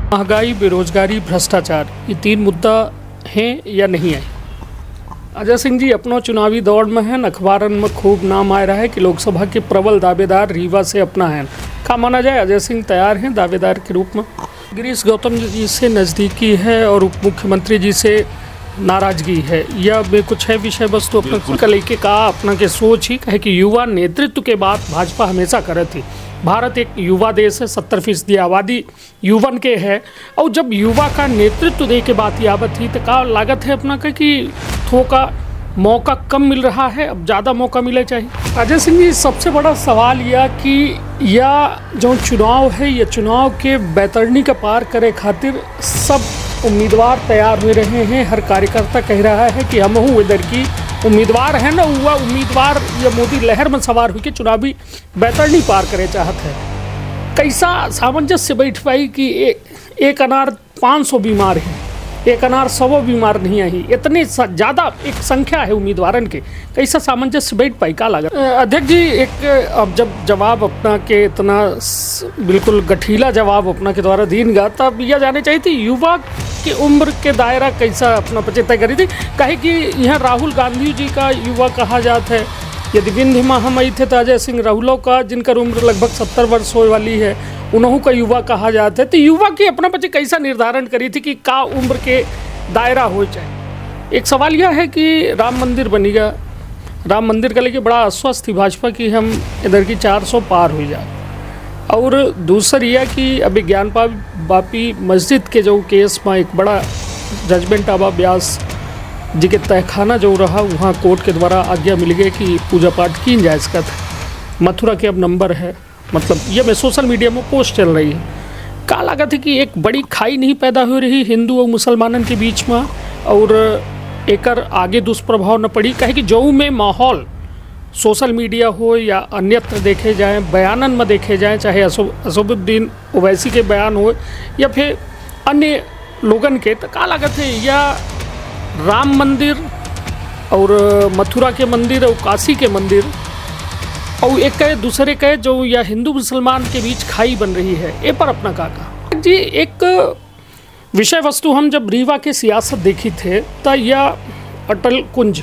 महंगाई, बेरोजगारी, भ्रष्टाचार, ये 3 मुद्दा हैं या नहीं है? अजय सिंह जी अपना चुनावी दौड़ में हैं। अखबारन में खूब नाम आ रहा है कि लोकसभा के प्रबल दावेदार रीवा से अपना है। क्या माना जाए, अजय सिंह तैयार हैं दावेदार के रूप में? गिरीश गौतम जी से नज़दीकी है और उप मुख्यमंत्री जी से नाराजगी है, या वे कुछ है विषय वस्तु अपना कल के कहा अपना के सोच ही है कि युवा नेतृत्व के बाद भाजपा हमेशा करे थी। भारत एक युवा देश है, 70% आबादी युवन के है, और जब युवा का नेतृत्व दे के बात यावत थी तो का लागत है अपना का कि थोड़ा मौका कम मिल रहा है, अब ज़्यादा मौका मिले चाहिए। अजय सिंह जी, सबसे बड़ा सवाल यह कि या जो चुनाव है, ये चुनाव के बैतरणी का पार करे खातिर सब उम्मीदवार तैयार हो रहे हैं। हर कार्यकर्ता कह रहा है कि हम हूँ इधर की उम्मीदवार है ना, हुआ उम्मीदवार या मोदी लहर में सवार होकर चुनावी बैतरणी पार करे चाहत है। कैसा सामंजस्य बैठ पाई कि एक अनार 500 बीमार है, एक अनार 100 बीमार नहीं आई, इतने ज़्यादा एक संख्या है उम्मीदवारन के, कैसा सामंजस्य बैठ पाई का लागत? अध्यक्ष जी, एक अब जब जवाब अपना के इतना बिल्कुल गठीला जवाब अपना के द्वारा दीन गा, तब यह जाने चाहिए थी युवा की उम्र के दायरा कैसा अपना पचेता करी थी। कहे कि यह राहुल गांधी जी का युवा कहा जाता है, यदि विंध्य महामई थे तो अजय सिंह राहुलों का, जिनकर उम्र लगभग 70 वर्ष होने वाली है, उन्हों का युवा कहा जाता है। तो युवा की अपना बच्चे कैसा निर्धारण करी थी कि का उम्र के दायरा हो जाए? एक सवाल यह है कि राम मंदिर बनेगा, राम मंदिर का लेके बड़ा आश्वस्त थी भाजपा की हम इधर की 400 पार हो जाए, और दूसरी यह कि अभी ज्ञान बापी मस्जिद के जो केस में एक बड़ा जजमेंट आवा ब्यास जी के तहखाना जो रहा, वहाँ कोर्ट के द्वारा आज्ञा मिल गई कि पूजा पाठ की जाए इसका था। मथुरा के अब नंबर है, मतलब ये मैं सोशल मीडिया में पोस्ट चल रही है। का लागत है कि एक बड़ी खाई नहीं पैदा हो रही हिंदू और मुसलमानन के बीच में, और एकर आगे दुष्प्रभाव न पड़ी? कहे कि जो में माहौल सोशल मीडिया हो या अन्यत्र देखे जाएँ, बयानन में देखे जाएँ, चाहे असदुद्दीन ओवैसी के बयान हो या फिर अन्य लोगन के, तो का लागत है या राम मंदिर और मथुरा के मंदिर और काशी के मंदिर और एक कहे दूसरे कहे जो या हिंदू मुसलमान के बीच खाई बन रही है, ये पर अपना का कहा जी? एक विषय वस्तु हम जब रीवा के सियासत देखी थे तो यह अटल कुंज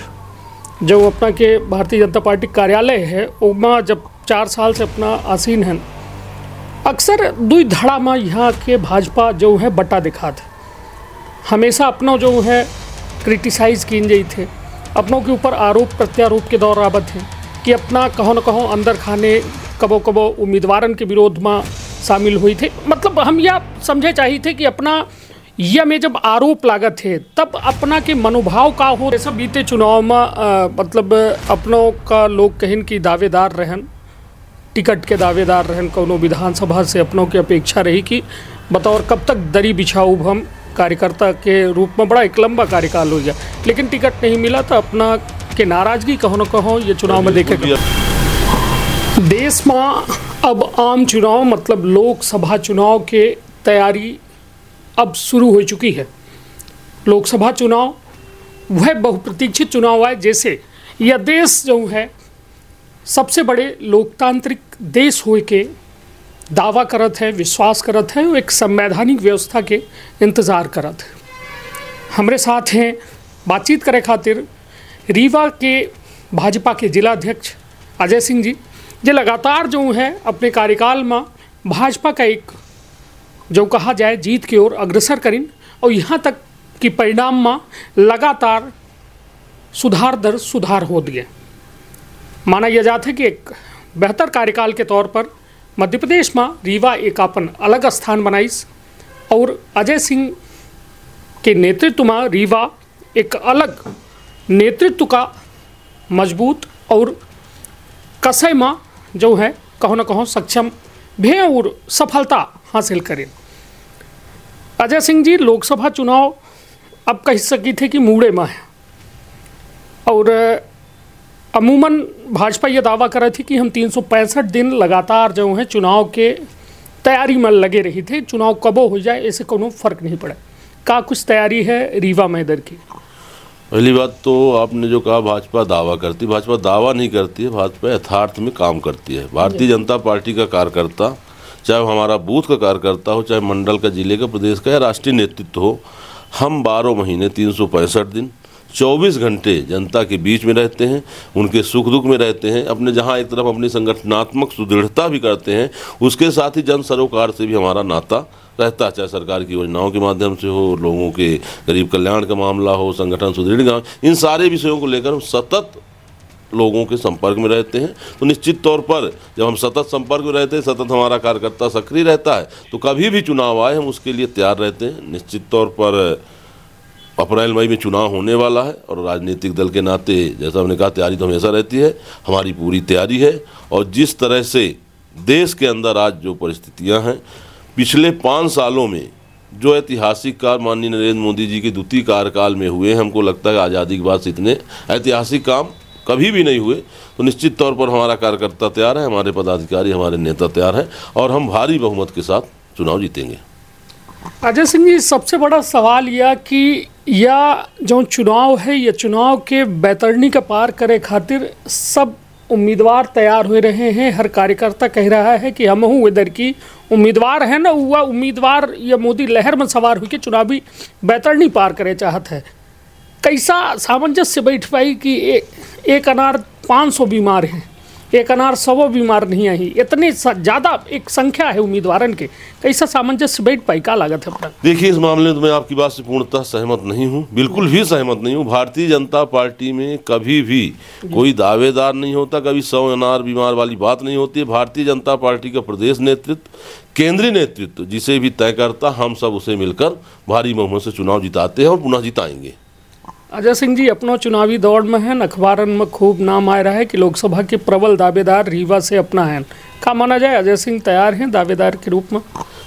जो अपना के भारतीय जनता पार्टी कार्यालय है, उमा जब 4 साल से अपना आसीन है, अक्सर दुई धड़ा में यहाँ के भाजपा जो है बटा दिखा थे, हमेशा अपनों जो है क्रिटिसाइज़ किन जाई थे, अपनों के ऊपर आरोप प्रत्यारोप के दौर आबत हैं कि अपना कहो न कहो अंदर खाने कबो कबो उम्मीदवारन के विरोध में शामिल हुई थे। मतलब हम यह समझे चाहिए थे कि अपना यह में जब आरोप लागत है तब अपना के मनोभाव का हो। ऐसा बीते चुनाव में मतलब अपनों का लोग कहिन की दावेदार रहन, टिकट के दावेदार रहन, कोनो विधानसभा से अपनों की अपेक्षा रही कि बतौर कब तक दरी बिछाऊ हम कार्यकर्ता के रूप में, बड़ा एक लंबा कार्यकाल हो गया, लेकिन टिकट नहीं मिला तो अपना के नाराजगी कहो न कहो ये चुनाव में देखे। देश में अब आम चुनाव मतलब लोकसभा चुनाव के तैयारी अब शुरू हो चुकी है। लोकसभा चुनाव वह बहुप्रतीक्षित चुनाव है, जैसे यह देश जो है सबसे बड़े लोकतांत्रिक देश हो के दावा करत है, विश्वास करत है, वो एक संवैधानिक व्यवस्था के इंतज़ार करत है। हमारे साथ हैं बातचीत करे खातिर रीवा के भाजपा के जिलाध्यक्ष अजय सिंह जी, जो लगातार जो है अपने कार्यकाल में भाजपा का एक जो कहा जाए जीत की ओर अग्रसर करीन, और यहाँ तक कि परिणाम में लगातार सुधार दर सुधार हो दिए। माना यह जाता है कि एक बेहतर कार्यकाल के तौर पर मध्य प्रदेश में रीवा एक अपन अलग स्थान बनाइस, और अजय सिंह के नेतृत्व में रीवा एक अलग नेतृत्व का मजबूत और कसय में जो है कहो न कहो सक्षम भी और सफलता हासिल करें। अजय सिंह जी, लोकसभा चुनाव अब कह सकी थे कि मूड़े में है, और अमूमन भाजपा ये दावा कर रही थी कि हम 365 दिन लगातार जो है चुनाव के तैयारी में लगे रही थे, चुनाव कबो हो जाए ऐसे कोनो फर्क नहीं पड़े। का कुछ तैयारी है रीवा में इधर की? पहली बात तो आपने जो कहा भाजपा दावा करती, भाजपा दावा नहीं करती है, भाजपा यथार्थ में काम करती है। भारतीय जनता पार्टी का कार्यकर्ता चाहे हमारा बूथ का कार्यकर्ता हो, चाहे मंडल का, जिले का, प्रदेश का या राष्ट्रीय नेतृत्व हो, हम 12 महीने 365 दिन 24 घंटे जनता के बीच में रहते हैं, उनके सुख दुख में रहते हैं। अपने जहां एक तरफ अपनी संगठनात्मक सुदृढ़ता भी करते हैं, उसके साथ ही जन सरोकार से भी हमारा नाता रहता है, चाहे सरकार की योजनाओं के माध्यम से हो, लोगों के गरीब कल्याण का मामला हो, संगठन सुदृढ़ गाँव, इन सारे विषयों को लेकर हम सतत लोगों के संपर्क में रहते हैं। तो निश्चित तौर पर जब हम सतत संपर्क में रहते हैं, सतत हमारा कार्यकर्ता सक्रिय रहता है, तो कभी भी चुनाव आए हम उसके लिए तैयार रहते हैं। निश्चित तौर पर अप्रैल मई में चुनाव होने वाला है और राजनीतिक दल के नाते जैसा हमने कहा, तैयारी तो हमेशा रहती है, हमारी पूरी तैयारी है। और जिस तरह से देश के अंदर आज जो परिस्थितियां हैं, पिछले 5 सालों में जो ऐतिहासिक कार्य माननीय नरेंद्र मोदी जी के द्वितीय कार्यकाल में हुए, हमको लगता है आज़ादी के बाद से इतने ऐतिहासिक काम कभी भी नहीं हुए। तो निश्चित तौर पर हमारा कार्यकर्ता तैयार है, हमारे पदाधिकारी, हमारे नेता तैयार हैं और हम भारी बहुमत के साथ चुनाव जीतेंगे। अजय सिंह जी, सबसे बड़ा सवाल यह कि या जो चुनाव है, ये चुनाव के बैतरणी का पार करे खातिर सब उम्मीदवार तैयार हो रहे हैं। हर कार्यकर्ता कह रहा है कि हम हूँ इधर की उम्मीदवार है ना, हुआ उम्मीदवार या मोदी लहर में सवार होकर चुनावी बैतरणी पार करे चाहत है। कैसा सामंजस्य बैठ पाई कि एक अनार 500 बीमार हैं, एक अनार 100 बीमार नहीं आई, इतने ज़्यादा एक संख्या है उम्मीदवारन के, कैसा सामंजस्य बैठ पाई, क्या लागत है? देखिए, इस मामले में तो मैं आपकी बात से पूर्णतः सहमत नहीं हूँ, बिल्कुल भी सहमत नहीं हूँ। भारतीय जनता पार्टी में कभी भी कोई दावेदार नहीं होता, कभी 100 अनार बीमार वाली बात नहीं होती है। भारतीय जनता पार्टी का प्रदेश नेतृत्व, केंद्रीय नेतृत्व जिसे भी तय करता, हम सब उसे मिलकर भारी बहुमत से चुनाव जिताते हैं और पुनः जिताएंगे। अजय सिंह जी, अपना चुनावी दौड़ में है, अखबारन में खूब नाम आ रहा है कि लोकसभा के प्रबल दावेदार रीवा से अपना है। क्या माना जाए, अजय सिंह तैयार हैं दावेदार के रूप में?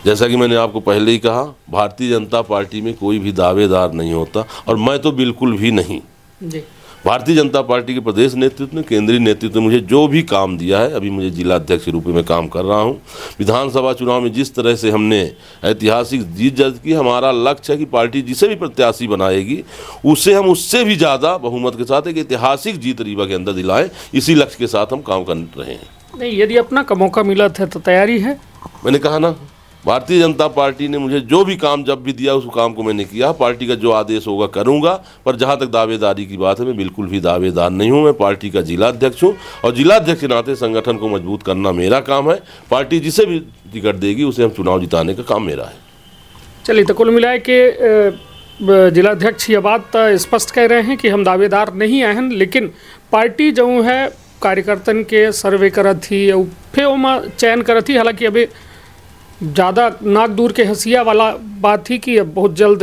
जैसा कि मैंने आपको पहले ही कहा, भारतीय जनता पार्टी में कोई भी दावेदार नहीं होता और मैं तो बिल्कुल भी नहीं। जी, भारतीय जनता पार्टी के प्रदेश नेतृत्व ने, केंद्रीय नेतृत्व ने मुझे जो भी काम दिया है, अभी मुझे जिला अध्यक्ष के रूप में काम कर रहा हूं। विधानसभा चुनाव में जिस तरह से हमने ऐतिहासिक जीत दर्ज की, हमारा लक्ष्य है कि पार्टी जिसे भी प्रत्याशी बनाएगी उसे हम उससे भी ज़्यादा बहुमत के साथ एक ऐतिहासिक जीत रीवा के अंदर दिलाएं। इसी लक्ष्य के साथ हम काम कर रहे हैं। नहीं, यदि अपना का मौका मिला था तो तैयारी है। मैंने कहा ना, भारतीय जनता पार्टी ने मुझे जो भी काम जब भी दिया, उस काम को मैंने किया। पार्टी का जो आदेश होगा करूंगा। पर जहां तक दावेदारी की बात है, मैं बिल्कुल भी दावेदार नहीं हूं। मैं पार्टी का जिला अध्यक्ष हूं और जिला अध्यक्ष के नाते संगठन को मजबूत करना मेरा काम है। पार्टी जिसे भी टिकट देगी उसे हम चुनाव जिताने का काम मेरा है। चलिए, तो कुल मिलाए के जिलाध्यक्ष ये बात स्पष्ट कह रहे हैं कि हम दावेदार नहीं आए हैं, लेकिन पार्टी जो है कार्यकर्तन के सर्वे करत थी, फिर चयन करत थी। हालांकि अभी ज़्यादा नाक दूर के हंसिया वाला बात थी कि अब बहुत जल्द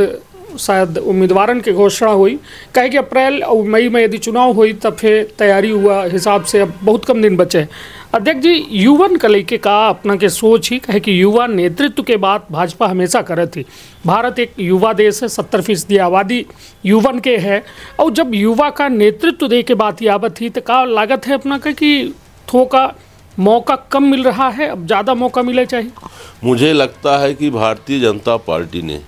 शायद उम्मीदवारन की घोषणा हुई। कहे कि अप्रैल और मई में यदि चुनाव हुई तब फिर तैयारी हुआ हिसाब से अब बहुत कम दिन बचे हैं। अध्यक्ष जी, युवन का लेके का अपना के सोच ही कहे कि युवा नेतृत्व के बात भाजपा हमेशा करे थी। भारत एक युवा देश है, 70% आबादी युवन के है, और जब युवा का नेतृत्व दे के बात यावत थी तो का लागत है अपना का कि थोड़ा मौका कम मिल रहा है, अब ज़्यादा मौका मिले चाहिए? मुझे लगता है कि भारतीय जनता पार्टी ने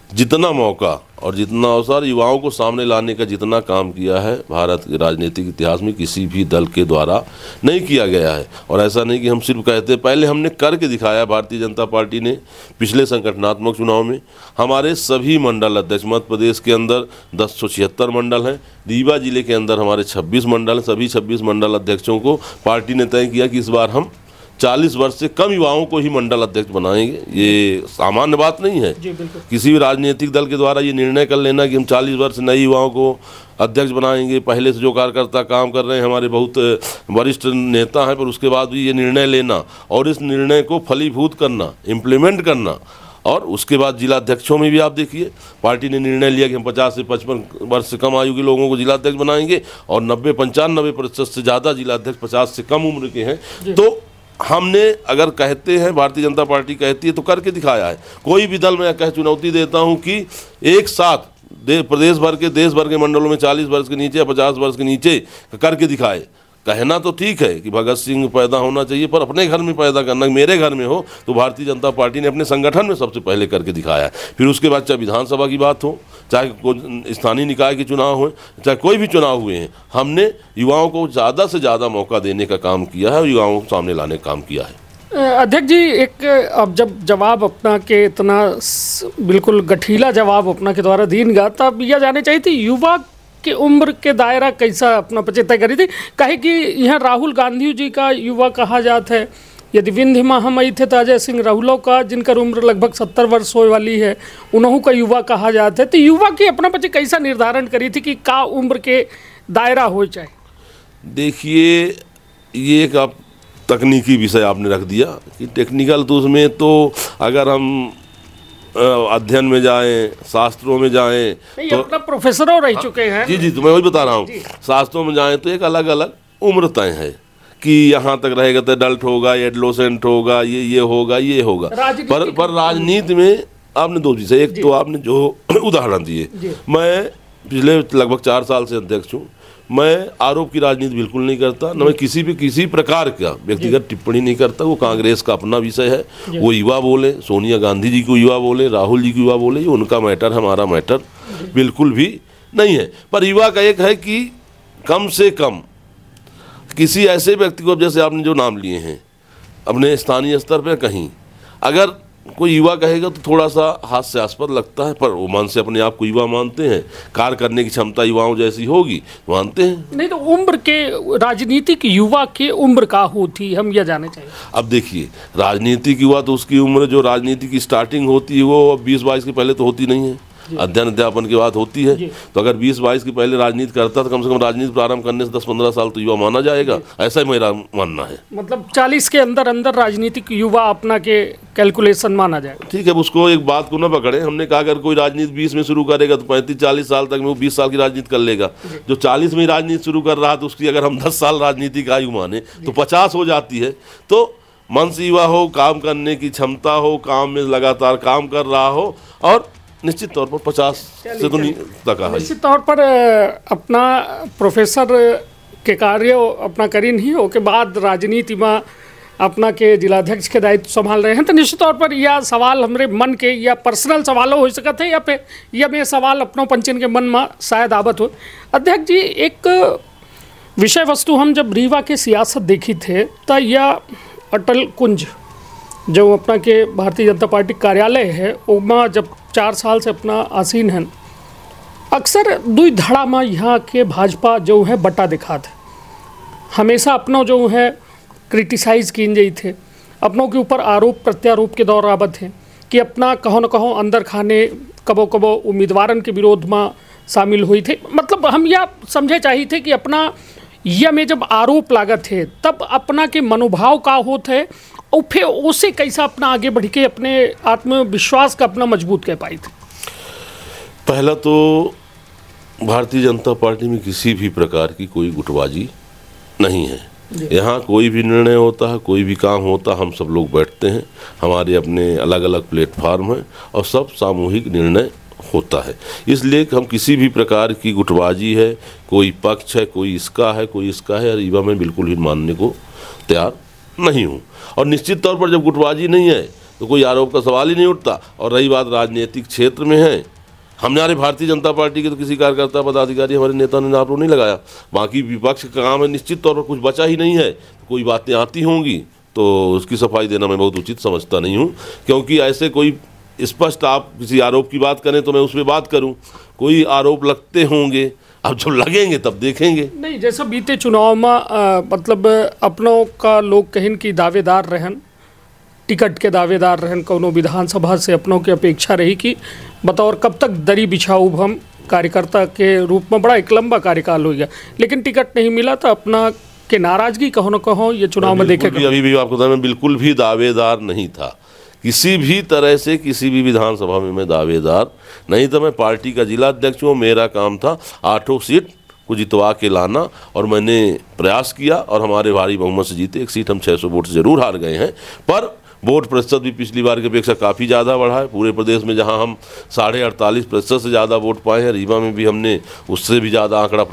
जितना मौका और जितना अवसर युवाओं को सामने लाने का जितना काम किया है, भारत के राजनीतिक इतिहास में किसी भी दल के द्वारा नहीं किया गया है। और ऐसा नहीं कि हम सिर्फ कहते, पहले हमने करके दिखाया। भारतीय जनता पार्टी ने पिछले संगठनात्मक चुनाव में हमारे सभी मंडल अध्यक्ष, मध्य प्रदेश के अंदर 1076 मंडल हैं, रीवा जिले के अंदर हमारे 26 मंडल हैं। सभी 26 मंडल अध्यक्षों को पार्टी ने तय किया कि इस बार हम 40 वर्ष से कम युवाओं को ही मंडल अध्यक्ष बनाएंगे। ये सामान्य बात नहीं है। किसी भी राजनीतिक दल के द्वारा ये निर्णय कर लेना कि हम 40 वर्ष नए युवाओं को अध्यक्ष बनाएंगे। पहले से जो कार्यकर्ता काम कर रहे हैं, हमारे बहुत वरिष्ठ नेता हैं, पर उसके बाद भी ये निर्णय लेना और इस निर्णय को फलीभूत करना, इम्प्लीमेंट करना। और उसके बाद जिला अध्यक्षों में भी आप देखिए, पार्टी ने निर्णय लिया कि हम 50 से 55 वर्ष से कम आयु के लोगों को जिला अध्यक्ष बनाएंगे और 90-95% से ज़्यादा जिला अध्यक्ष 50 से कम उम्र के हैं। तो हमने अगर कहते हैं, भारतीय जनता पार्टी कहती है, तो करके दिखाया है। कोई भी दल मैं कह चुनौती देता हूं कि एक साथ प्रदेश भर के, देश भर के मंडलों में 40 वर्ष के नीचे या 50 वर्ष के नीचे करके दिखाए। कहना तो ठीक है कि भगत सिंह पैदा होना चाहिए, पर अपने घर में पैदा करना, मेरे घर में हो, तो भारतीय जनता पार्टी ने अपने संगठन में सबसे पहले करके दिखाया है। फिर उसके बाद चाहे विधानसभा की बात हो, चाहे स्थानीय निकाय के चुनाव हो, चाहे कोई भी चुनाव हुए हैं, हमने युवाओं को ज़्यादा से ज़्यादा मौका देने का काम किया है और युवाओं को सामने लाने का काम किया है। अध्यक्ष जी, एक अब जब जवाब अपना के इतना बिल्कुल गठीला जवाब अपना के द्वारा दीन गा, तब यह जाने चाहिए थी युवा के उम्र के दायरा कैसा अपना पचेता करी थी। कहे कि यहाँ राहुल गांधी जी का युवा कहा जाता है, यदि विंध्य महामई थे तो अजय सिंह राहुलों का, जिनका उम्र लगभग 70 वर्ष होने वाली है, उन्हों का युवा कहा जाता है। तो युवा की अपना पचे कैसा निर्धारण करी थी कि का उम्र के दायरा हो जाए? देखिए, ये एक आप तकनीकी विषय आपने रख दिया कि टेक्निकल, तो उसमें तो अगर हम अध्ययन में जाएं, शास्त्रों में जाएं, तो अपना प्रोफेसरों रह चुके हैं। जी, तो मैं वही बता रहा हूँ, शास्त्रों में जाएं तो एक अलग अलग उम्र तय है कि यहाँ तक रहेगा तो एडल्ट होगा, एडोलेसेंट होगा, ये होगा, ये होगा। पर राजनीति में आपने दो चीज़ें, एक तो आपने जो उदाहरण दिए, मैं पिछले लगभग 4 साल से अध्यक्ष हूँ, मैं आरोप की राजनीति बिल्कुल नहीं करता, न मैं किसी प्रकार का व्यक्तिगत टिप्पणी नहीं करता। वो कांग्रेस का अपना विषय है, वो युवा बोले, सोनिया गांधी जी को युवा बोले, राहुल जी को युवा बोले, ये उनका मैटर, हमारा मैटर बिल्कुल भी नहीं है। पर युवा का एक है कि कम से कम किसी ऐसे व्यक्ति को, जैसे आपने जो नाम लिए हैं अपने स्थानीय स्तर पर, कहीं अगर कोई युवा कहेगा तो थोड़ा सा हास्यास्पद लगता है, पर वो मन से अपने आप को युवा मानते हैं, कार्य करने की क्षमता युवाओं जैसी होगी, मानते हैं। नहीं तो उम्र के, राजनीतिक युवा के उम्र का होती, हम यह जानना चाहिए। अब देखिए, राजनीतिक युवा तो उसकी उम्र जो राजनीति की स्टार्टिंग होती है वो 20-22 के पहले तो होती नहीं है, अध्ययन अध्यापन की बात होती है। तो अगर 20-22 के पहले राजनीति करता तो कम से कम राजनीति प्रारंभ करने से 10-15 साल तो युवा माना जाएगा, ऐसा ही मेरा मानना है। मतलब 40 के अंदर अंदर राजनीतिक युवा अपना के कैलकुलेशन माना जाएगा। ठीक है, उसको एक बात को ना पकड़े। हमने कहा अगर कोई राजनीति 20 में शुरू करेगा तो 35-40 साल तक में वो 20 साल की राजनीति कर लेगा। जो 40 में राजनीति शुरू कर रहा तो उसकी अगर हम 10 साल राजनीति का आयु माने तो 50 हो जाती है। तो मन से युवा हो, काम करने की क्षमता हो, काम में लगातार काम कर रहा हो, और निश्चित तौर पर 50 से तो नहीं तक है। निश्चित तौर पर अपना प्रोफेसर के कार्य अपना करी नहीं हो के बाद राजनीति में अपना के जिलाध्यक्ष के दायित्व संभाल रहे हैं, तो निश्चित तौर पर यह सवाल हमारे मन के या पर्सनल सवालों हो सकते हैं, या फिर यह में सवाल अपनों पंचन के मन में शायद आवत हो। अध्यक्ष जी, एक विषय वस्तु हम जब रीवा के सियासत देखी थे तो यह अटल कुंज जो अपना के भारतीय जनता पार्टी कार्यालय है, उसमें जब 4 साल से अपना आसीन है, अक्सर दुई धड़ा में यहाँ के भाजपा जो है बटा दिखा थे, हमेशा अपनों जो है क्रिटिसाइज किन जाई थे, अपनों के ऊपर आरोप प्रत्यारोप के दौर आवत हैं कि अपना कहो न कहो अंदर खाने कबो कबो उम्मीदवारन के विरोध में शामिल हुई थे। मतलब हम यह समझे चाहिए थे कि अपना यह में जब आरोप लागत है तब अपना के मनोभाव का होते है, और फिर उसे कैसा अपना आगे बढ़ के अपने आत्मविश्वास का अपना मजबूत कर पाई थे। पहला तो भारतीय जनता पार्टी में किसी भी प्रकार की कोई गुटबाजी नहीं है। यहाँ कोई भी निर्णय होता है, कोई भी काम होता है, हम सब लोग बैठते हैं, हमारे अपने अलग अलग प्लेटफार्म हैं और सब सामूहिक निर्णय होता है। इसलिए हम किसी भी प्रकार की गुटबाजी है, कोई पक्ष है, कोई इसका है, कोई इसका है, रीवा में बिल्कुल ही मानने को तैयार नहीं हूँ। और निश्चित तौर पर जब गुटबाजी नहीं है तो कोई आरोप का सवाल ही नहीं उठता। और रही बात राजनीतिक क्षेत्र में है, हमारे भारतीय जनता पार्टी के तो किसी कार्यकर्ता पदाधिकारी हमारे नेता ने आरोप नहीं लगाया। बाकी विपक्ष का काम है, निश्चित तौर पर कुछ बचा ही नहीं है, तो कोई बातें आती होंगी तो उसकी सफाई देना मैं बहुत उचित समझता नहीं हूँ, क्योंकि ऐसे कोई स्पष्ट आप किसी आरोप की बात करें तो मैं उस पर बात करूँ, कोई आरोप लगते होंगे, अब जब लगेंगे तब देखेंगे। नहीं, जैसा बीते चुनाव में मतलब अपनों का लोग कहीं की दावेदार रहन, टिकट के दावेदार रहन, कोनो विधानसभा से अपनों की अपेक्षा रही कि बतौर कब तक दरी बिछाऊ हम कार्यकर्ता के रूप में, बड़ा एक लंबा कार्यकाल हो गया, लेकिन टिकट नहीं मिला तो अपना के नाराजगी कहो न कहो ये चुनाव में देखे। अभी भी आपको बता, मैं बिल्कुल भी दावेदार नहीं था किसी भी तरह से, किसी भी विधानसभा में मैं दावेदार नहीं था। मैं पार्टी का जिला अध्यक्ष हूँ, मेरा काम था 8 सीट को जितवा के लाना, और मैंने प्रयास किया और हमारे भारी बहुमत से जीते। एक सीट हम 600 वोट से जरूर हार गए हैं, पर वोट प्रतिशत भी पिछली बार की अपेक्षा काफ़ी ज़्यादा बढ़ा है। पूरे प्रदेश में जहां हम 48.5% से ज़्यादा वोट पाए हैं, रीवा में भी हमने उससे भी ज़्यादा आंकड़ा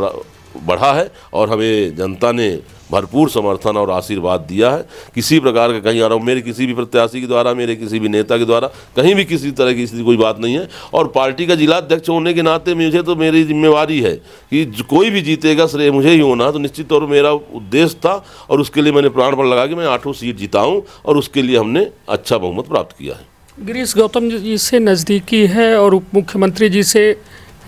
बढ़ा है, और हमें जनता ने भरपूर समर्थन और आशीर्वाद दिया है। किसी प्रकार का कहीं आरोप मेरे किसी भी प्रत्याशी के द्वारा, मेरे किसी भी नेता के द्वारा कहीं भी किसी तरह की कोई बात नहीं है। और पार्टी का जिला अध्यक्ष होने के नाते मुझे तो मेरी जिम्मेवारी है कि कोई भी जीतेगा श्रेय मुझे ही होना, तो निश्चित तौर पर मेरा उद्देश्य था और उसके लिए मैंने प्राण बल लगा कि मैं 8 सीट जिताऊँ और उसके लिए हमने अच्छा बहुमत प्राप्त किया है। गिरीश गौतम जी से नज़दीकी है और उप मुख्यमंत्री जी से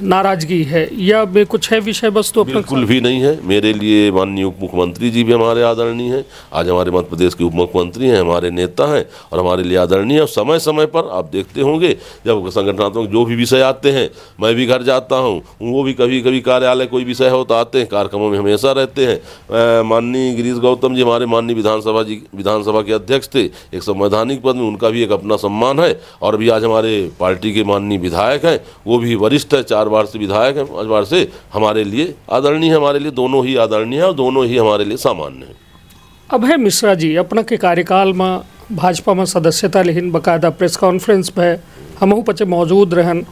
नाराजगी है, या में कुछ है विषय वस्तु अपना? बिल्कुल भी नहीं है। मेरे लिए माननीय उप मुख्यमंत्री जी भी हमारे आदरणीय हैं, आज हमारे मध्य प्रदेश के उप मुख्यमंत्री हैं, हमारे नेता हैं और हमारे लिए आदरणीय। और समय समय पर आप देखते होंगे जब संगठनात्मक जो भी विषय आते हैं, मैं भी घर जाता हूं, वो भी कभी कभी कार्यालय कोई विषय होता आते हैं, कार्यक्रमों में हमेशा रहते हैं। माननीय गिरीश गौतम जी हमारे माननीय विधानसभा के अध्यक्ष थे, एक संवैधानिक पद में उनका भी एक अपना सम्मान है। और भी आज हमारे पार्टी के माननीय विधायक हैं, वो भी वरिष्ठ है, 4 बार से विधायक हैं, 5 बार से हमारे लिए आदरणीय है। हमारे लिए दोनों ही आदरणीय है और दोनों ही हमारे लिए सामान्य है। अभय मिश्रा जी अपना के कार्यकाल में भाजपा में सदस्यता लेकिन बाकायदा प्रेस कॉन्फ्रेंस में हमहू पचे मौजूद रहन,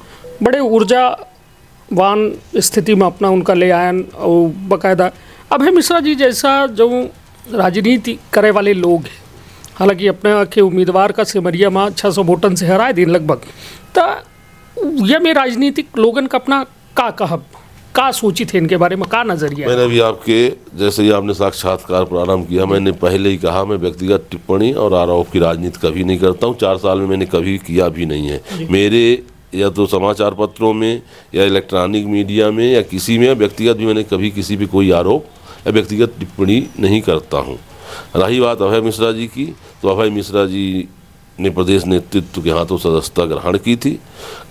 बड़े ऊर्जावान स्थिति में अपना उनका ले आयन। और बाकायदा अभय मिश्रा जी जैसा जो राजनीति करे वाले लोग हैं, हालांकि अपने के उम्मीदवार का सिमरिया में 600 वोटन से हराए दिन लगभग, तो यह में राजनीतिक लोगन का अपना का सोचित है इनके बारे में, का नजरिया? मैंने भी आपके जैसे ही आपने साक्षात्कार प्रारंभ किया, मैंने पहले ही कहा मैं व्यक्तिगत टिप्पणी और आरोप की राजनीति कभी नहीं करता हूँ। 4 साल में मैंने कभी किया भी नहीं है। मेरे या तो समाचार पत्रों में या इलेक्ट्रॉनिक मीडिया में या किसी में व्यक्तिगत भी मैंने कभी किसी भी कोई आरोप या व्यक्तिगत टिप्पणी नहीं करता हूँ। रही बात अभय मिश्रा जी की, तो अभय मिश्रा जी ने प्रदेश नेतृत्व के हाथों सदस्यता ग्रहण की थी।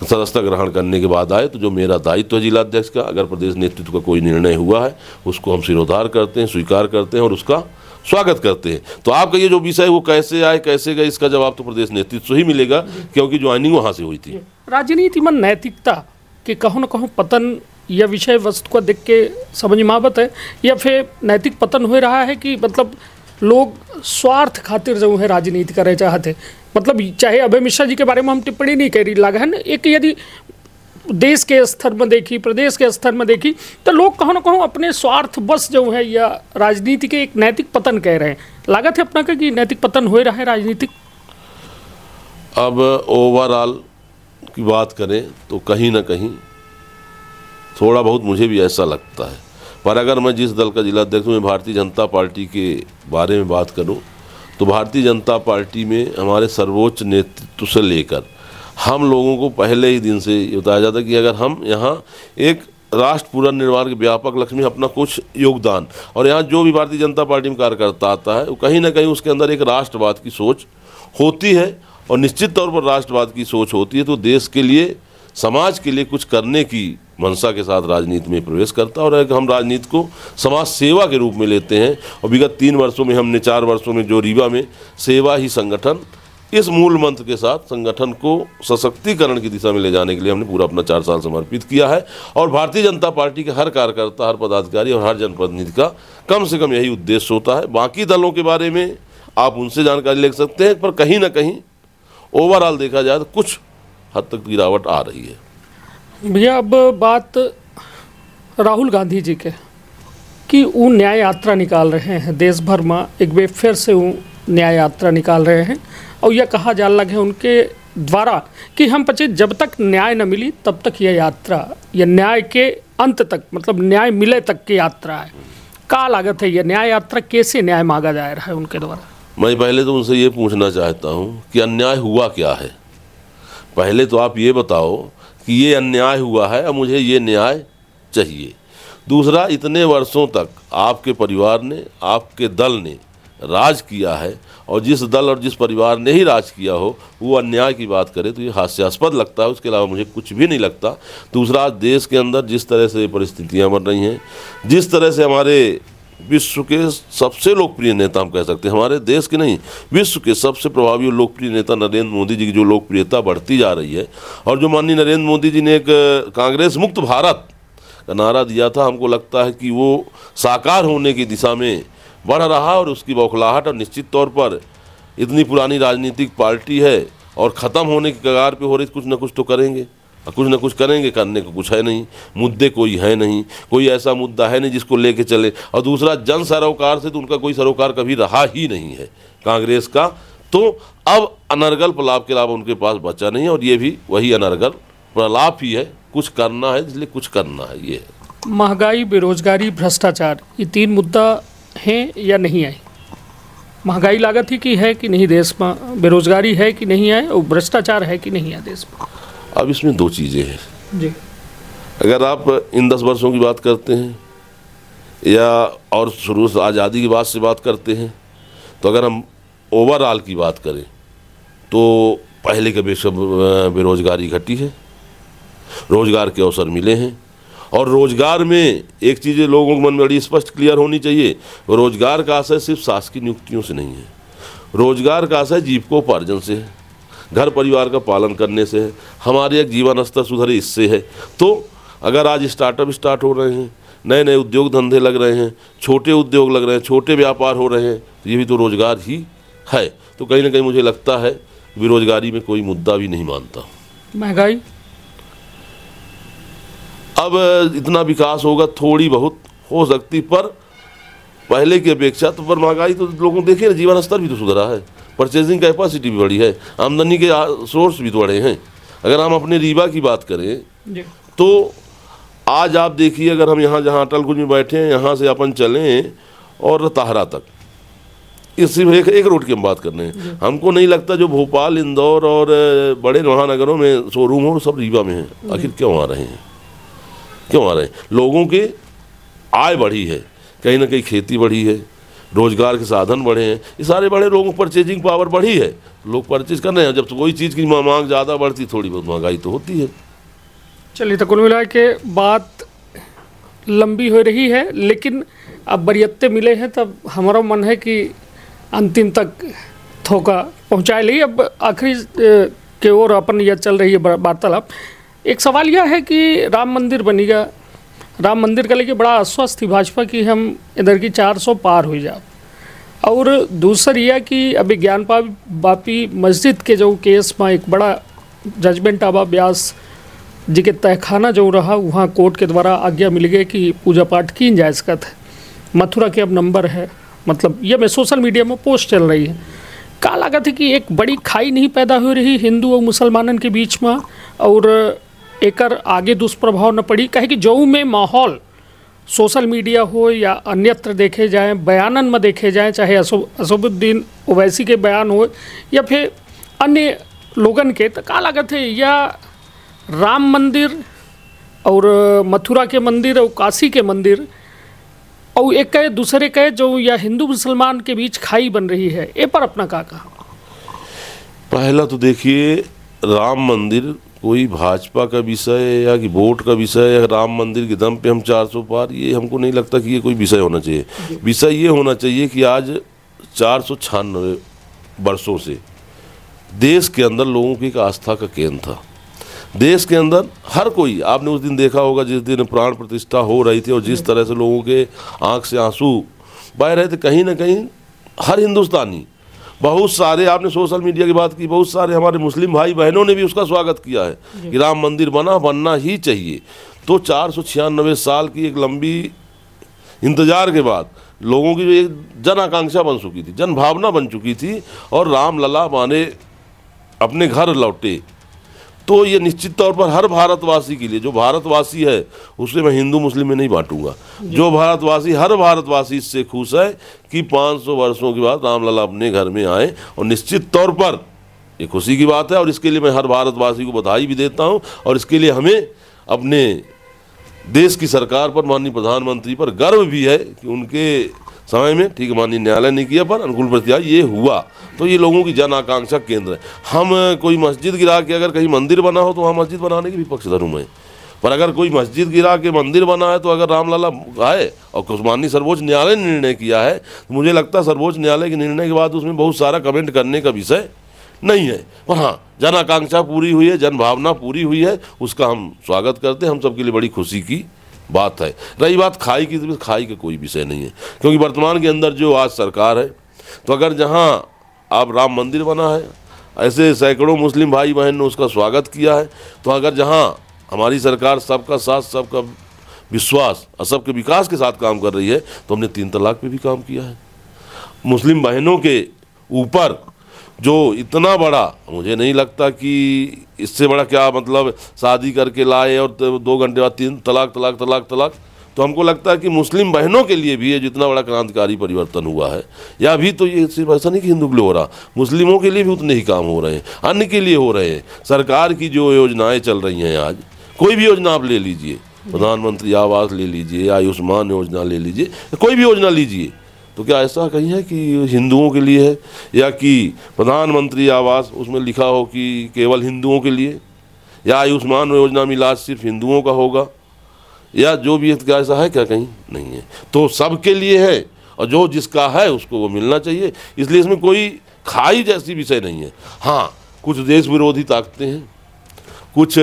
सदस्यता ग्रहण करने के बाद आए तो जो मेरा दायित्व है जिला अध्यक्ष का, अगर प्रदेश नेतृत्व का कोई निर्णय हुआ है उसको हम सिरोधार करते हैं, स्वीकार करते हैं और उसका स्वागत करते हैं। तो आपका ये जो विषय वो कैसे आए कैसे गए, इसका जवाब तो प्रदेश नेतृत्व ही मिलेगा, क्योंकि ज्वाइनिंग वहाँ से हुई थी। राजनीति में नैतिकता के कहो न कहो पतन या विषय वस्तु को देख के समझ में आवत है, या फिर नैतिक पतन हो रहा है कि मतलब लोग स्वार्थ खातिर जो है राजनीति करे चाहते? मतलब चाहे अभय मिश्रा जी के बारे में हम टिप्पणी नहीं करी लगा है ना, एक यदि देश के स्तर में देखी, प्रदेश के स्तर में देखी, तो लोग कहो न कहो अपने स्वार्थ बस जो है या राजनीति के एक नैतिक पतन कह रहे हैं। लागत है अपना कि नैतिक पतन हो रहा है राजनीतिक? अब ओवरऑल की बात करें तो कहीं ना कहीं थोड़ा बहुत मुझे भी ऐसा लगता है। पर अगर मैं जिस दल का जिला अध्यक्ष हूँ, भारतीय जनता पार्टी के बारे में बात करूँ तो भारतीय जनता पार्टी में हमारे सर्वोच्च नेतृत्व से लेकर हम लोगों को पहले ही दिन से ये बताया जाता है कि अगर हम यहाँ एक राष्ट्र पुनर्निर्माण के व्यापक लक्ष्य में अपना कुछ योगदान, और यहाँ जो भी भारतीय जनता पार्टी में कार्यकर्ता आता है वो कहीं ना कहीं उसके अंदर एक राष्ट्रवाद की सोच होती है। और निश्चित तौर पर राष्ट्रवाद की सोच होती है तो देश के लिए, समाज के लिए कुछ करने की मंशा के साथ राजनीति में प्रवेश करता है। और हम राजनीति को समाज सेवा के रूप में लेते हैं। और विगत 3 वर्षों में हमने 4 वर्षों में जो रीवा में सेवा ही संगठन, इस मूल मंत्र के साथ संगठन को सशक्तिकरण की दिशा में ले जाने के लिए हमने पूरा अपना 4 साल समर्पित किया है। और भारतीय जनता पार्टी के हर कार्यकर्ता, हर पदाधिकारी और हर जनप्रतिनिधि का कम से कम यही उद्देश्य होता है। बाकी दलों के बारे में आप उनसे जानकारी ले सकते हैं, पर कहीं ना कहीं ओवरऑल देखा जाए तो कुछ हद तक गिरावट आ रही है। भैया अब बात राहुल गांधी जी के कि वो न्याय यात्रा निकाल रहे हैं देश भर में, एक बार फिर से वो न्याय यात्रा निकाल रहे हैं। और यह कहा जा लगे उनके द्वारा कि हम पचे जब तक न्याय न मिली तब तक यह यात्रा, यह न्याय के अंत तक, मतलब न्याय मिले तक की यात्रा है। का लागत है यह न्याय यात्रा, कैसे न्याय मांगा जा रहा है उनके द्वारा? मैं पहले तो उनसे ये पूछना चाहता हूँ कि अन्याय हुआ क्या है। पहले तो आप ये बताओ कि ये अन्याय हुआ है और मुझे ये न्याय चाहिए। दूसरा, इतने वर्षों तक आपके परिवार ने, आपके दल ने राज किया है, और जिस दल और जिस परिवार ने ही राज किया हो वो अन्याय की बात करे तो ये हास्यास्पद लगता है, उसके अलावा मुझे कुछ भी नहीं लगता। दूसरा, देश के अंदर जिस तरह से परिस्थितियां बन रही हैं, जिस तरह से हमारे विश्व के सबसे लोकप्रिय नेता, हम कह सकते हैं हमारे देश के नहीं, विश्व के सबसे प्रभावी और लोकप्रिय नेता नरेंद्र मोदी जी की जो लोकप्रियता बढ़ती जा रही है, और जो माननीय नरेंद्र मोदी जी ने एक कांग्रेस मुक्त भारत का नारा दिया था, हमको लगता है कि वो साकार होने की दिशा में बढ़ रहा, और उसकी बौखलाहट, और निश्चित तौर पर इतनी पुरानी राजनीतिक पार्टी है और ख़त्म होने की कगार पे हो रही, कुछ ना कुछ तो करेंगे। और कुछ ना कुछ करेंगे, करने को कुछ है नहीं, मुद्दे कोई है नहीं, कोई ऐसा मुद्दा है नहीं जिसको लेके चले। और दूसरा, जन सरोकार से तो उनका कोई सरोकार कभी रहा ही नहीं है कांग्रेस का। तो अब अनर्गल प्रलाप के अलावा उनके पास बचा नहीं है, और ये भी वही अनर्गल प्रलाप ही है। कुछ करना है, इसलिए कुछ करना है। ये महंगाई, बेरोजगारी, भ्रष्टाचार, ये 3 मुद्दा हैं या नहीं है? महंगाई लागत ही की है कि नहीं देश में, बेरोजगारी है कि नहीं है, और भ्रष्टाचार है कि नहीं है देश में? अब इसमें 2 चीज़ें हैं जी। अगर आप इन 10 वर्षों की बात करते हैं या और शुरू से आज़ादी के बाद से बात करते हैं, तो अगर हम ओवरऑल की बात करें तो पहले के बेरोजगारी घटी है, रोजगार के अवसर मिले हैं। और रोजगार में एक चीज़ लोगों के मन में बड़ी स्पष्ट क्लियर होनी चाहिए, रोजगार का आशय सिर्फ शासकीय नियुक्तियों से नहीं है। रोजगार का आशय जीविकोपार्जन से है, घर परिवार का पालन करने से है, हमारे एक जीवन स्तर सुधरे इससे है। तो अगर आज स्टार्टअप स्टार्ट हो रहे हैं, नए नए उद्योग धंधे लग रहे हैं, छोटे उद्योग लग रहे हैं, छोटे व्यापार हो रहे हैं, तो ये भी तो रोजगार ही है। तो कहीं ना कहीं मुझे लगता है बेरोजगारी में कोई मुद्दा भी नहीं मानता। महंगाई, अब इतना विकास होगा, थोड़ी बहुत हो सकती, पर पहले की अपेक्षा तो पर महंगाई तो लोगों देखिए ना, जीवन स्तर भी तो सुधरा है, परचेजिंग कैपेसिटी भी बढ़ी है, आमदनी के सोर्स भी तो बढ़े हैं। अगर हम अपने रीवा की बात करें तो आज आप देखिए, अगर हम यहाँ जहाँ अटल कुंज में बैठे हैं, यहाँ से अपन चलें और ताहरा तक, इस सिर्फ एक रोड की हम बात कर रहे हैं। हमको नहीं लगता जो भोपाल, इंदौर और बड़े महानगरों में शोरूम हो सब रीवा में है। आखिर क्यों आ रहे हैं? क्यों आ रहे हैं? लोगों की आय बढ़ी है, कहीं ना कहीं खेती बढ़ी है, रोजगार के साधन बढ़े हैं, ये सारे बड़े लोगों की परचेजिंग पावर बढ़ी है, लोग परचेज कर रहे हैं। जब कोई चीज़ की मांग ज़्यादा बढ़ती, थोड़ी बहुत महंगाई तो होती है। चलिए, तो कुल मिला के बात लंबी हो रही है, लेकिन अब बरियत्ते मिले हैं, तब हमारा मन है कि अंतिम तक थोका पहुँचाए ली। अब आखिरी के ओर अपन यह चल रही है वार्तालाप। एक सवाल यह है कि राम मंदिर बनेगा, राम मंदिर का लेके बड़ा आश्वस्त थी भाजपा की हम इधर की 400 पार हो जाए, और दूसरी यह कि अभी ज्ञान वापी मस्जिद के जो केस में एक बड़ा जजमेंट आवा, व्यास जी के तहखाना जो रहा, वहाँ कोर्ट के द्वारा आज्ञा मिल गई कि पूजा पाठ की जा सकता है। मथुरा के अब नंबर है, मतलब ये मैं सोशल मीडिया में पोस्ट चल रही है। का लागत है कि एक बड़ी खाई नहीं पैदा हो रही हिंदू और मुसलमानन के बीच में, और एकर आगे दुष्प्रभाव न पड़ी? कहे कि जो में माहौल सोशल मीडिया हो या अन्यत्र देखे जाए, बयानन में देखे जाए, चाहे असदुद्दीन ओवैसी के बयान हो या फिर अन्य लोगन के, तो का लागत है या राम मंदिर और मथुरा के मंदिर और काशी के मंदिर और एक कहे दूसरे कहे जो या हिंदू मुसलमान के बीच खाई बन रही है, ये पर अपना का कहा? पहला तो देखिए, राम मंदिर कोई भाजपा का विषय या कि वोट का विषय या राम मंदिर के दम पे हम 400 पार, ये हमको नहीं लगता कि ये कोई विषय होना चाहिए। विषय ये होना चाहिए कि आज 496 वर्षों से देश के अंदर लोगों की एक आस्था का केंद्र था। देश के अंदर हर कोई, आपने उस दिन देखा होगा जिस दिन प्राण प्रतिष्ठा हो रही थी और जिस तरह से लोगों के आंख से आंसू बह रहे थे, कहीं ना कहीं हर हिंदुस्तानी, बहुत सारे, आपने सोशल मीडिया की बात की, बहुत सारे हमारे मुस्लिम भाई बहनों ने भी उसका स्वागत किया है कि राम मंदिर बनना ही चाहिए। तो 496 साल की एक लंबी इंतजार के बाद लोगों की जो एक जन आकांक्षा बन चुकी थी, जन भावना बन चुकी थी, और राम लला माने अपने घर लौटे, तो ये निश्चित तौर पर हर भारतवासी के लिए, जो भारतवासी है उसे मैं हिंदू मुस्लिम में नहीं बांटूंगा, जो भारतवासी, हर भारतवासी इससे खुश है कि 500 वर्षों के बाद रामलला अपने घर में आए, और निश्चित तौर पर ये खुशी की बात है। और इसके लिए मैं हर भारतवासी को बधाई भी देता हूँ, और इसके लिए हमें अपने देश की सरकार पर, माननीय प्रधानमंत्री पर गर्व भी है कि उनके समय में, ठीक है, माननीय न्यायालय ने किया पर अनुकूल प्रतिक्रिया ये हुआ, तो ये लोगों की जन आकांक्षा केंद्र है। हम कोई मस्जिद गिरा के अगर कहीं मंदिर बना हो तो वहाँ मस्जिद बनाने के भी पक्षधर हूँ मैं, पर अगर कोई मस्जिद गिरा के मंदिर बना है, तो अगर रामलला आए और माननीय सर्वोच्च न्यायालय ने निर्णय किया है, तो मुझे लगता है सर्वोच्च न्यायालय के निर्णय के बाद उसमें बहुत सारा कमेंट करने का विषय नहीं है। पर हाँ, जन आकांक्षा पूरी हुई है, जन भावना पूरी हुई है, उसका हम स्वागत करते हैं, हम सबके लिए बड़ी खुशी की बात है। रही बात खाई की, तो खाई का कोई विषय नहीं है, क्योंकि वर्तमान के अंदर जो आज सरकार है, तो अगर जहाँ आप राम मंदिर बना है, ऐसे सैकड़ों मुस्लिम भाई बहन ने उसका स्वागत किया है। तो अगर जहाँ हमारी सरकार सबका साथ, सबका विश्वास और सबके विकास के साथ काम कर रही है, तो हमने 3 तलाक पे भी काम किया है। मुस्लिम बहनों के ऊपर जो इतना बड़ा, मुझे नहीं लगता कि इससे बड़ा क्या मतलब शादी करके लाए और 2 घंटे बाद 3 तलाक तलाक तलाक तलाक। तो हमको लगता है कि मुस्लिम बहनों के लिए भी ये जितना बड़ा क्रांतिकारी परिवर्तन हुआ है, या अभी तो ये सिर्फ ऐसा नहीं कि हिंदू के लिए हो रहा, मुस्लिमों के लिए भी उतने ही काम हो रहे हैं, अन्य के लिए हो रहे हैं। सरकार की जो योजनाएं चल रही हैं, आज कोई भी योजना आप ले लीजिए, प्रधानमंत्री आवास ले लीजिए, आयुष्मान योजना ले लीजिए, कोई भी योजना लीजिए, तो क्या ऐसा कहीं है कि हिंदुओं के लिए है, या कि प्रधानमंत्री आवास उसमें लिखा हो कि केवल हिंदुओं के लिए, या आयुष्मान योजना में इलाज सिर्फ हिंदुओं का होगा, या जो भी है, क्या ऐसा है क्या? कहीं नहीं है। तो सबके लिए है, और जो जिसका है उसको वो मिलना चाहिए। इसलिए इसमें कोई खाई जैसी विषय नहीं है। हाँ, कुछ देश विरोधी ताकतें हैं, कुछ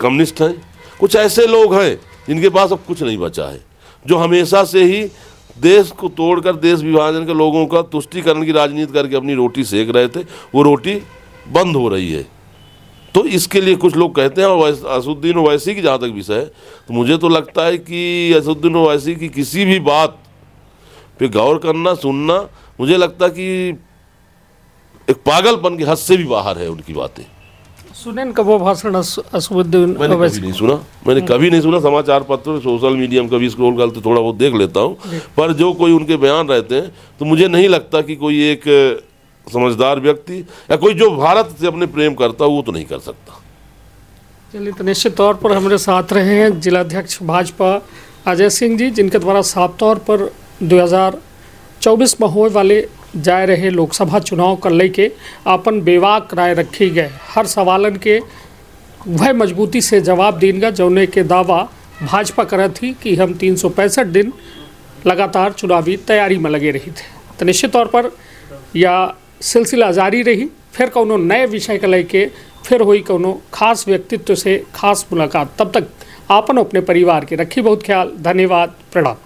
कम्युनिस्ट हैं, कुछ ऐसे लोग हैं जिनके पास अब कुछ नहीं बचा है, जो हमेशा से ही देश को तोड़कर देश विभाजन के लोगों का तुष्टीकरण की राजनीति करके अपनी रोटी सेक रहे थे, वो रोटी बंद हो रही है। तो इसके लिए कुछ लोग कहते हैं, और असदुद्दीन ओवैसी की जहाँ तक विषय है, तो मुझे तो लगता है कि असदुद्दीन ओवैसी की किसी भी बात पे गौर करना, सुनना, मुझे लगता है कि एक पागलपन के हद से भी बाहर है उनकी बातें। सुने कब वो भाषण असदुद्दीन मैंने कभी नहीं सुना, मैंने कभी नहीं सुना। समाचार पत्र, सोशल मीडिया में कभी स्क्रॉल करते थोड़ा बहुत देख लेता हूँ, पर जो कोई उनके बयान रहते हैं, तो मुझे नहीं लगता कि कोई एक समझदार व्यक्ति या कोई जो भारत से अपने प्रेम करता वो तो नहीं कर सकता। चलिए, तो निश्चित तौर पर हमारे साथ रहे हैं जिलाध्यक्ष भाजपा अजय सिंह जी, जिनके द्वारा साफ तौर पर 2024 में होने वाले जा रहे लोकसभा चुनाव को लेके अपन बेवाक राय रखी गए, हर सवालन के वह मजबूती से जवाब देंगे जौने के दावा भाजपा कर थी कि हम 365 दिन लगातार चुनावी तैयारी में लगे रही थे। तो निश्चित तौर पर यह सिलसिला जारी रही, फिर कोनो नए विषय को लेके फिर हुई कोनो खास व्यक्तित्व से खास मुलाकात। तब तक आपन अपने परिवार के रखी बहुत ख्याल। धन्यवाद, प्रणाम।